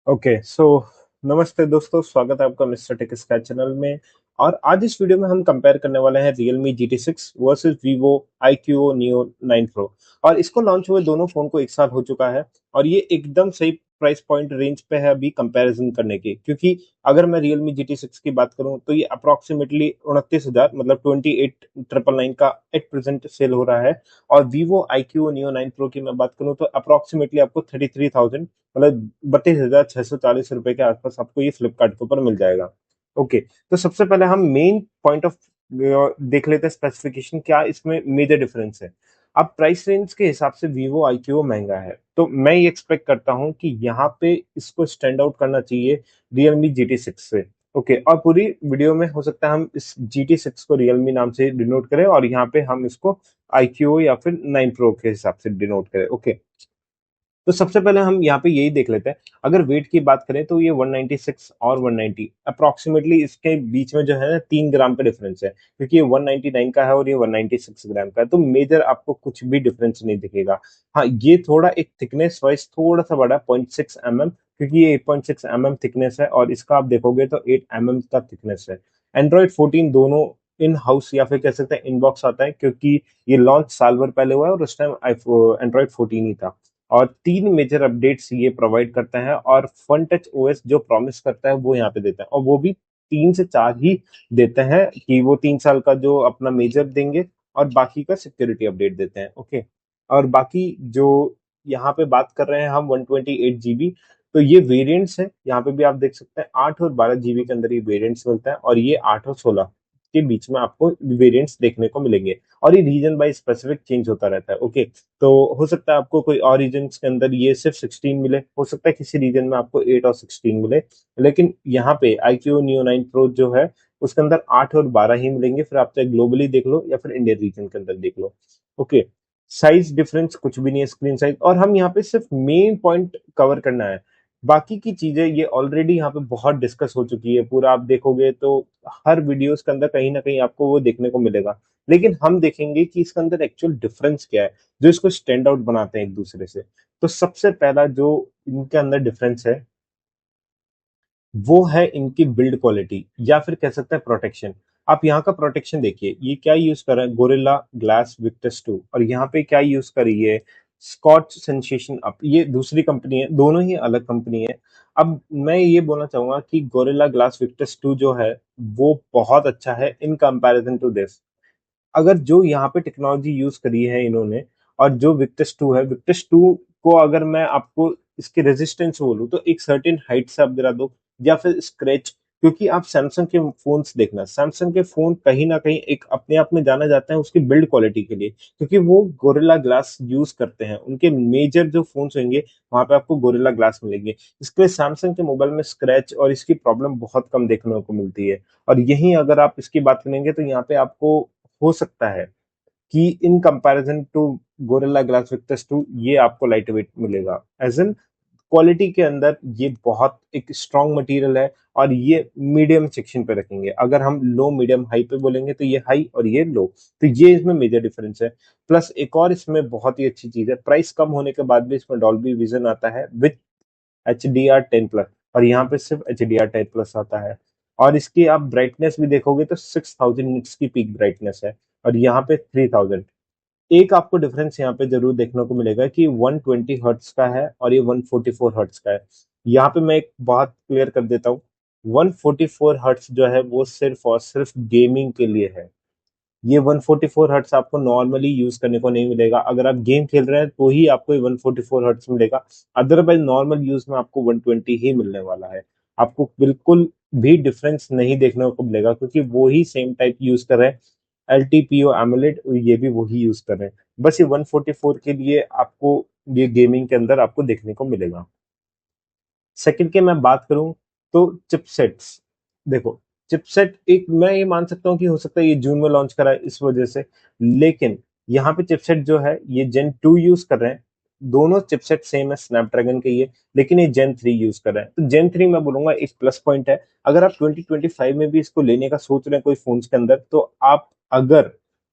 Okay so नमस्ते दोस्तों, स्वागत है आपका मिस्टर टेक स्काई चैनल में। और आज इस वीडियो में हम कंपेयर करने वाले हैं Realme GT6 versus Vivo iQOO Neo 9 Pro। और इसको लॉन्च हुए दोनों फोन को एक साल हो चुका है और ये एकदम सही प्राइस पॉइंट रेंज पे है अभी कंपैरिजन करने की, क्योंकि अगर मैं Realme GT6 की बात करूं तो ये अप्रोक्सीमेटली 29,000 मतलब 28,999 का एट प्रेजेंट सेल हो रहा है। और Vivo iQOO Neo 9 Pro की मैं बात करूं तो अप्रोक्सीमेटली आपको 33,000 मतलब 32,640 रुपए के आसपास आपको ये फ्लिपकार्ट के ऊपर मिल जाएगा। ओके, तो सबसे पहले हम मेन पॉइंट ऑफ देख लेते हैं स्पेसिफिकेशन, क्या इसमें मेजर डिफरेंस है। अब प्राइस रेंज के हिसाब से वीवो आईक्यू महंगा है, तो मैं ये एक्सपेक्ट करता हूँ कि यहाँ पे इसको स्टैंड आउट करना चाहिए रियलमी GT6 से। ओके, और पूरी वीडियो में हो सकता है हम इस GT6 को रियलमी नाम से डिनोट करें और यहाँ पे हम इसको iQOO या फिर 9 प्रो के हिसाब से डिनोट करें। ओके, तो सबसे पहले हम यहाँ पे यही देख लेते हैं। अगर वेट की बात करें तो ये 196 और 190 अप्रोक्सीमेटली, इसके बीच में जो है ना 3 ग्राम का डिफरेंस है, क्योंकि ये 199 का है और ये 196 ग्राम का है, तो मेजर आपको कुछ भी डिफरेंस नहीं दिखेगा। हाँ, ये थोड़ा एक थिकनेस वाइज थोड़ा सा बड़ा 0.6 mm, क्योंकि ये 8.6 mm थिकनेस है और इसका आप देखोगे तो 8 mm का थिकनेस है। एंड्रॉइड 14 दोनों इन हाउस या फिर कह सकते हैं इनबॉक्स आता है, क्योंकि ये लॉन्च साल भर पहले हुआ है और उस टाइम एंड्रॉइड 14 ही था। और 3 मेजर अपडेट्स ये प्रोवाइड करता है और फन टच ओएस जो प्रॉमिस करता है वो यहाँ पे देता है, और वो भी 3 से 4 ही देते हैं कि वो 3 साल का जो अपना मेजर देंगे और बाकी का सिक्योरिटी अपडेट देते हैं। ओके, और बाकी जो यहाँ पे बात कर रहे हैं हम 128 GB, तो ये वेरिएंट्स है। यहाँ पे भी आप देख सकते हैं 8 और 12 GB के अंदर ये वेरिएंट्स मिलता है और ये 8 और 16 के बीच में आपको वेरिएंट्स देखने को मिलेंगे। और ये रीजन बाय स्पेसिफिक चेंज होता रहता है। ओके, तो हो सकता है आपको कोई और रीजन के अंदर ये सिर्फ 16 मिले, हो सकता है किसी रीजन में आपको 8 और 16 मिले, लेकिन यहाँ पे iQOO Neo 9 Pro जो है उसके अंदर 8 और 12 ही मिलेंगे, फिर आप चाहे ग्लोबली देख लो या फिर इंडियन रीजन के अंदर देख लो। ओके, साइज डिफरेंस कुछ भी नहीं है, स्क्रीन साइज, और हम यहाँ पे सिर्फ मेन पॉइंट कवर करना है। बाकी की चीजें ये ऑलरेडी यहाँ पे बहुत डिस्कस हो चुकी है, पूरा आप देखोगे तो हर वीडियोस के अंदर कहीं ना कहीं आपको वो देखने को मिलेगा। लेकिन हम देखेंगे कि इसके अंदर एक्चुअल डिफरेंस क्या है जो इसको स्टैंड आउट बनाते हैं एक दूसरे से। तो सबसे पहला जो इनके अंदर डिफरेंस है वो है इनकी बिल्ड क्वालिटी या फिर कह सकते हैं प्रोटेक्शन। आप यहाँ का प्रोटेक्शन देखिए, ये क्या यूज कर रहा है, गोरिल्ला ग्लास विक्टस 2, और यहाँ पे क्या यूज करी है, स्कॉच सेंसेशन अप। ये दूसरी कंपनी है, दोनों ही अलग कंपनी है। अब मैं ये बोलना चाहूंगा कि गोरिल्ला ग्लास विक्टस 2 जो है वो बहुत अच्छा है इन कंपैरिजन टू दिस। अगर जो यहाँ पे टेक्नोलॉजी यूज करी है इन्होंने और जो विक्टस 2 है, विक्टस 2 को अगर मैं आपको इसके रेजिस्टेंस बोलूं तो एक सर्टेन हाइट से आप गिरा दो या फिर स्क्रैच, क्योंकि आप सैमसंग के फोन्स देखना, सैमसंग के फोन कहीं ना कहीं एक अपने आप में जाना जाता है उसकी बिल्ड क्वालिटी के लिए, क्योंकि वो गोरिल्ला ग्लास यूज करते हैं। उनके मेजर जो फोन्स होंगे वहां पे आपको गोरिल्ला ग्लास मिलेंगे। इसके लिए सैमसंग के मोबाइल में स्क्रैच और इसकी प्रॉब्लम बहुत कम देखने को मिलती है। और यही अगर आप इसकी बात करेंगे तो यहाँ पे आपको हो सकता है कि in comparison to Gorilla Glass Victus 2 ये आपको लाइट वेट मिलेगा। एज एन क्वालिटी के अंदर ये बहुत एक स्ट्रॉन्ग मटेरियल है और ये मीडियम सेक्शन पे रखेंगे। अगर हम लो मीडियम हाई पे बोलेंगे तो ये हाई और ये लो, तो ये इसमें मेजर डिफरेंस है। प्लस एक और इसमें बहुत ही अच्छी चीज है, प्राइस कम होने के बाद भी इसमें डॉल्बी विजन आता है विद HDR10+, और यहाँ पे सिर्फ HDR10+ आता है। और इसकी आप ब्राइटनेस भी देखोगे तो 6000 निट्स की पीक ब्राइटनेस है और यहाँ पे 3000। एक आपको डिफरेंस यहाँ पे जरूर देखने को मिलेगा कि 120 हर्ट्स का है और ये 144 हर्ट्स का है। यहाँ पे मैं एक बात क्लियर कर देता हूँ, 144 हर्ट्स जो है वो सिर्फ और सिर्फ गेमिंग के लिए है। ये 144 हर्ट्स आपको नॉर्मली यूज करने को नहीं मिलेगा। अगर आप गेम खेल रहे हैं तो ही आपको ये 144 हर्ट्स मिलेगा, अदरवाइज नॉर्मल यूज में आपको 120 ही मिलने वाला है। आपको बिल्कुल भी डिफरेंस नहीं देखने को मिलेगा, क्योंकि वो ही सेम टाइप यूज कर रहे हैं, LTPO एमोलेड ये भी वही यूज कर रहे हैं। बस ये 144 के लिए आपको ये गेमिंग के अंदर आपको देखने को मिलेगा। सेकंड के मैं बात करूं तो चिपसेट्स, देखो चिपसेट एक मैं ये मान सकता हूँ कि हो सकता है ये जून में लॉन्च करा है इस वजह से, लेकिन यहाँ पे चिपसेट जो है ये Gen 2 यूज कर रहे हैं। दोनों चिपसेट सेम है, स्नैपड्रैगन के ये, लेकिन ये Gen 3 यूज कर रहे हैं। तो Gen 3 मैं बोलूंगा एक प्लस पॉइंट है। अगर आप 2025 में भी इसको लेने का सोच रहे हैं कोई फोन के अंदर, तो आप अगर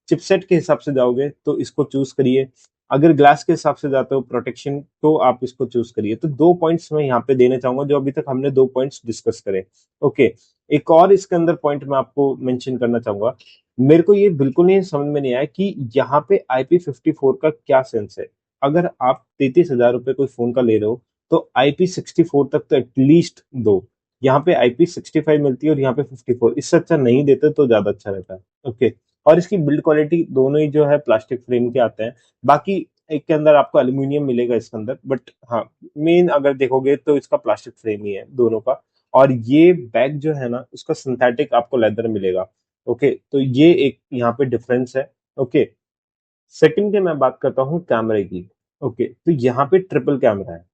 चिपसेट के हिसाब से जाओगे तो इसको चूज करिए। अगर ग्लास के हिसाब से जाते हो प्रोटेक्शन, तो आप इसको चूज करिए। तो 2 पॉइंट्स मैं यहाँ पे देना चाहूंगा, जो अभी तक हमने 2 पॉइंट्स डिस्कस करे। ओके, एक और इसके अंदर पॉइंट मैं आपको मेंशन करना चाहूंगा। मेरे को ये बिल्कुल नहीं समझ में नहीं आया कि यहाँ पे IP54 का क्या सेंस है। अगर आप 33,000 रुपये कोई फोन का ले रहे हो, तो IP64 तक तो एटलीस्ट दो। यहाँ पे IP65 मिलती है और यहाँ पे 54, इससे अच्छा नहीं देते तो ज्यादा अच्छा रहता है। ओके, और इसकी बिल्ड क्वालिटी दोनों ही जो है प्लास्टिक फ्रेम के आते हैं। बाकी एक के अंदर आपको एल्यूमिनियम मिलेगा इसके अंदर, बट हाँ, मेन अगर देखोगे तो इसका प्लास्टिक फ्रेम ही है दोनों का। और ये बैग जो है ना, उसका सिंथेटिक आपको लेदर मिलेगा। ओके, तो ये एक यहाँ पे डिफरेंस है। ओके, सेकंड के मैं बात करता हूँ कैमरे की। ओके, तो यहाँ पे ट्रिपल कैमरा है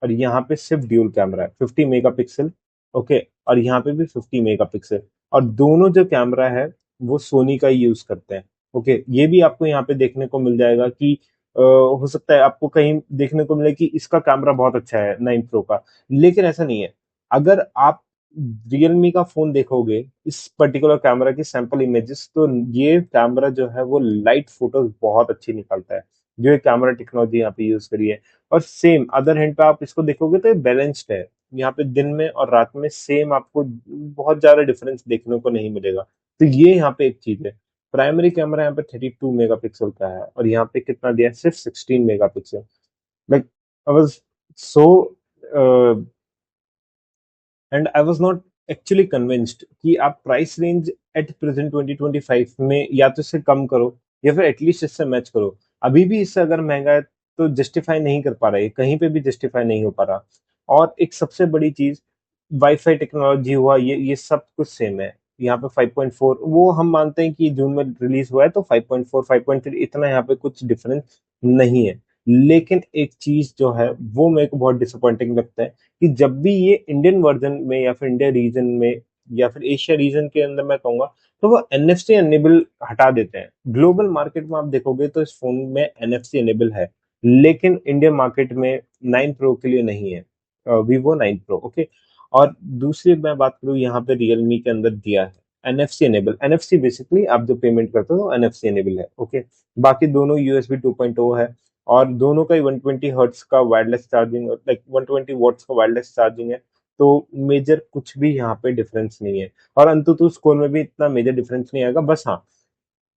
और यहाँ पे सिर्फ ड्यूल कैमरा है, 50 मेगापिक्सल। ओके, और यहाँ पे भी 50 मेगापिक्सल। और दोनों जो कैमरा है वो सोनी का ही यूज करते हैं। ओके, ये भी आपको यहाँ पे देखने को मिल जाएगा कि हो सकता है आपको कहीं देखने को मिले कि इसका कैमरा बहुत अच्छा है 9 प्रो का, लेकिन ऐसा नहीं है। अगर आप रियलमी का फोन देखोगे, इस पर्टिकुलर कैमरा की सैंपल इमेजेस, तो ये कैमरा जो है वो लाइट फोटोज बहुत अच्छी निकालता है, जो ये कैमरा टेक्नोलॉजी यहाँ पे यूज करी है। और सेम अदर हैंड पे आप इसको देखोगे तो ये बैलेंस्ड है। यहाँ पे दिन में और रात में सेम आपको बहुत ज्यादा डिफरेंस देखने को नहीं मिलेगा। तो ये यहाँ पे एक चीज है। प्राइमरी कैमरा यहाँ पे 32 मेगापिक्सल का है और यहाँ पे कितना दिया है, सिर्फ 16 megapixel. Like I was so and I was not actually convinced कि आप प्राइस रेंज एट प्रेजेंट 2025 में या तो इससे कम करो या फिर एटलीस्ट इससे मैच करो। अभी भी इससे अगर महंगा है तो जस्टिफाई नहीं कर पा रहा है, कहीं पे भी जस्टिफाई नहीं हो पा रहा। और एक सबसे बड़ी चीज, वाईफाई टेक्नोलॉजी हुआ, ये सब कुछ सेम है। यहाँ पे 5.4 वो हम मानते हैं कि जून में रिलीज हुआ है, तो 5.4 5.3 इतना यहाँ पे कुछ डिफरेंस नहीं है। लेकिन एक चीज जो है वो मेरे को बहुत डिसअपॉइंटिंग लगता है कि जब भी ये इंडियन वर्जन में या फिर इंडिया रीजन में या फिर एशिया रीजन के अंदर मैं कहूंगा, तो वो NFC एनेबल हटा देते हैं। ग्लोबल मार्केट में आप देखोगे तो इस फोन में NFC एनेबल है, लेकिन इंडियन मार्केट में 9 प्रो के लिए नहीं है, Vivo 9 Pro। ओके, और दूसरी मैं बात करूँ, यहाँ पे रियलमी के अंदर दिया है NFC एनेबल। NFC बेसिकली आप जो पेमेंट करते हो तो NFC एनेबल है। ओके, बाकी दोनों USB 2.0 है और दोनों का ही 120 हर्ट्स का वायरलेस चार्जिंग, लाइक 120 वॉट्स का वायरलेस चार्जिंग है। तो मेजर कुछ भी यहाँ पे डिफरेंस नहीं है। और अंतुतु स्कोर में भी इतना मेजर डिफरेंस नहीं आएगा। बस हाँ,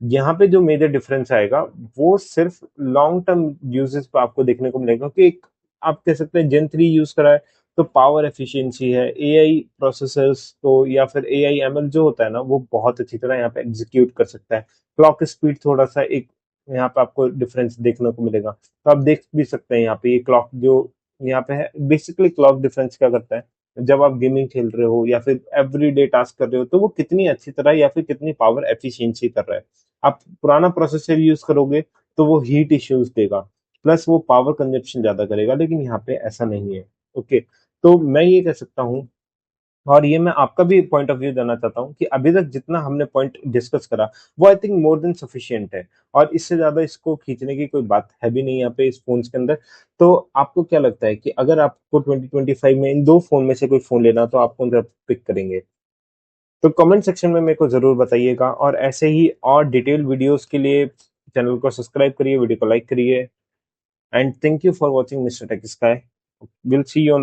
यहाँ पे जो मेजर डिफरेंस आएगा वो सिर्फ लॉन्ग टर्म यूजेस पे आपको देखने को मिलेगा, क्योंकि एक आप कह सकते हैं Gen 3 यूज करा है, तो पावर एफिशिएंसी है, AI प्रोसेसर्स तो या फिर AI ML जो होता है ना, वो बहुत अच्छी तरह यहाँ पे एग्जीक्यूट कर सकता है। क्लॉक स्पीड थोड़ा सा एक यहाँ पे आपको डिफरेंस देखने को मिलेगा, तो आप देख भी सकते हैं यहाँ पे ये क्लॉक जो यहाँ पे है। बेसिकली क्लॉक डिफरेंस क्या करता है, जब आप गेमिंग खेल रहे हो या फिर एवरीडे टास्क कर रहे हो, तो वो कितनी अच्छी तरह या फिर कितनी पावर एफिशिएंसी कर रहा है। आप पुराना प्रोसेसर यूज करोगे तो वो हीट इश्यूज देगा, प्लस वो पावर कंजप्शन ज्यादा करेगा, लेकिन यहाँ पे ऐसा नहीं है। ओके, तो मैं ये कह सकता हूँ, और ये मैं आपका भी पॉइंट ऑफ व्यू देना चाहता हूँ, कि अभी तक जितना हमने पॉइंट डिस्कस करा वो I think more than sufficient है। और इससे ज्यादा इसको खींचने की कोई बात है भी नहीं यहाँ पे इस फोन के अंदर। तो आपको क्या लगता है कि अगर आपको 2025 में इन दो फोन में से कोई फोन लेना, तो आप कौन सा पिक करेंगे? तो कमेंट सेक्शन में मेरे को जरूर बताइएगा, और ऐसे ही और डिटेल वीडियोस के लिए चैनल को सब्सक्राइब करिए, वीडियो को लाइक करिए। And thank you for watching mister Tech Sky. Will see you on